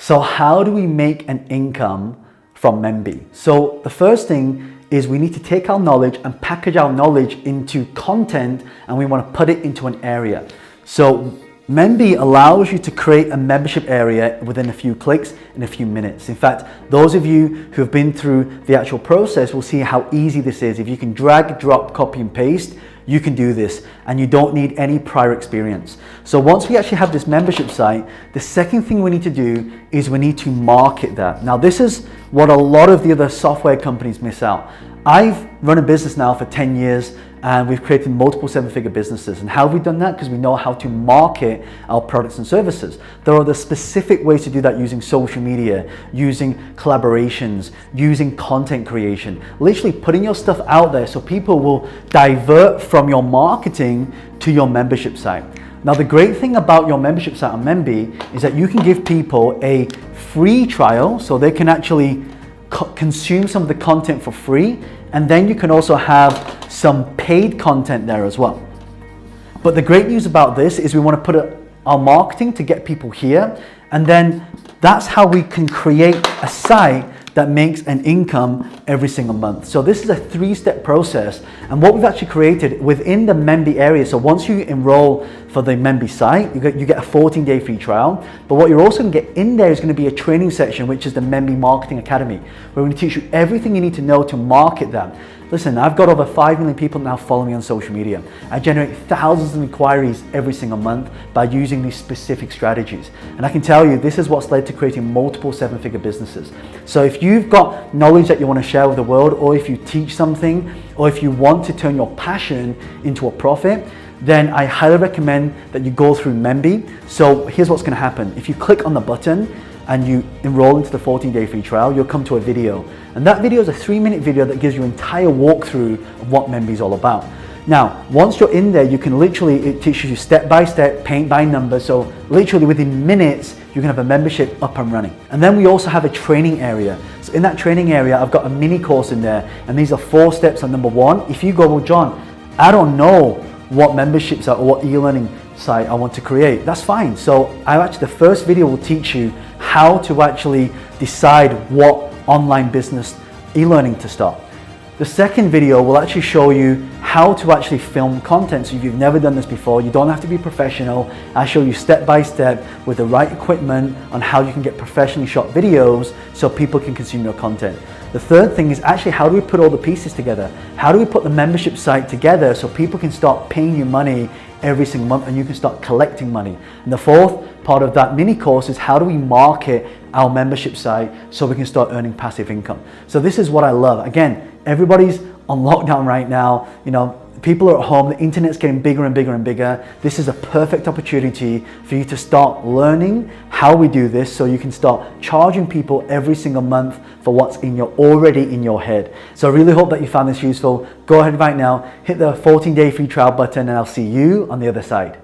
So how do we make an income from MEMBBY? So the first thing is we need to take our knowledge and package our knowledge into content, and we want to put it into an area. So MEMBBY allows you to create a membership area within a few clicks in a few minutes. In fact, those of you who have been through the actual process will see how easy this is. If you can drag, drop, copy and paste, you can do this and you don't need any prior experience. So once we actually have this membership site, the second thing we need to do is we need to market that. Now this is what a lot of the other software companies miss out. I've run a business now for 10 years and we've created multiple seven-figure businesses. And how have we done that? Because we know how to market our products and services. There are the specific ways to do that using social media, using collaborations, using content creation, literally putting your stuff out there so people will divert from your marketing to your membership site. Now the great thing about your membership site on MEMBBY is that you can give people a free trial so they can actually consume some of the content for free, and then you can also have some paid content there as well. But the great news about this is we want to put our marketing to get people here, and then that's how we can create a site that makes an income every single month. So this is a 3-step process, and what we've actually created within the MEMBBY area. So once you enroll for the MEMBBY site, you get a 14-day free trial. But what you're also going to get in there is going to be a training section, which is the MEMBBY Marketing Academy, where we're going to teach you everything you need to know to market that. Listen, I've got over 5 million people now following me on social media. I generate thousands of inquiries every single month by using these specific strategies. And I can tell you, this is what's led to creating multiple 7-figure businesses. So if you've got knowledge that you want to share with the world, or if you teach something, or if you want to turn your passion into a profit, then I highly recommend that you go through MEMBBY. So here's what's going to happen. If you click on the button and you enroll into the 14-day free trial, you'll come to a video. And that video is a 3-minute video that gives you an entire walkthrough of what MEMBBY is all about. Now, once you're in there, you can literally, it teaches you step by step, paint by number. So literally within minutes, you can have a membership up and running. And then we also have a training area. So in that training area, I've got a mini course in there. And these are 4 steps on number 1. If you go, well, John, I don't know what memberships are or what e-learning site I want to create, that's fine. So the first video will teach you how to actually decide what online business e-learning to start. The second video will actually show you how to actually film content. So if you've never done this before, you don't have to be professional. I show you step by step with the right equipment on how you can get professionally shot videos so people can consume your content. The third thing is actually how do we put all the pieces together? How do we put the membership site together so people can start paying you money every single month and you can start collecting money? And the fourth part of that mini course is how do we market our membership site so we can start earning passive income? So this is what I love. Again, everybody's on lockdown right now. You know, people are at home, the internet's getting bigger and bigger and bigger. This is a perfect opportunity for you to start learning how we do this so you can start charging people every single month for what's already in your head. So I really hope that you found this useful. Go ahead right now, hit the 14-day free trial button, and I'll see you on the other side.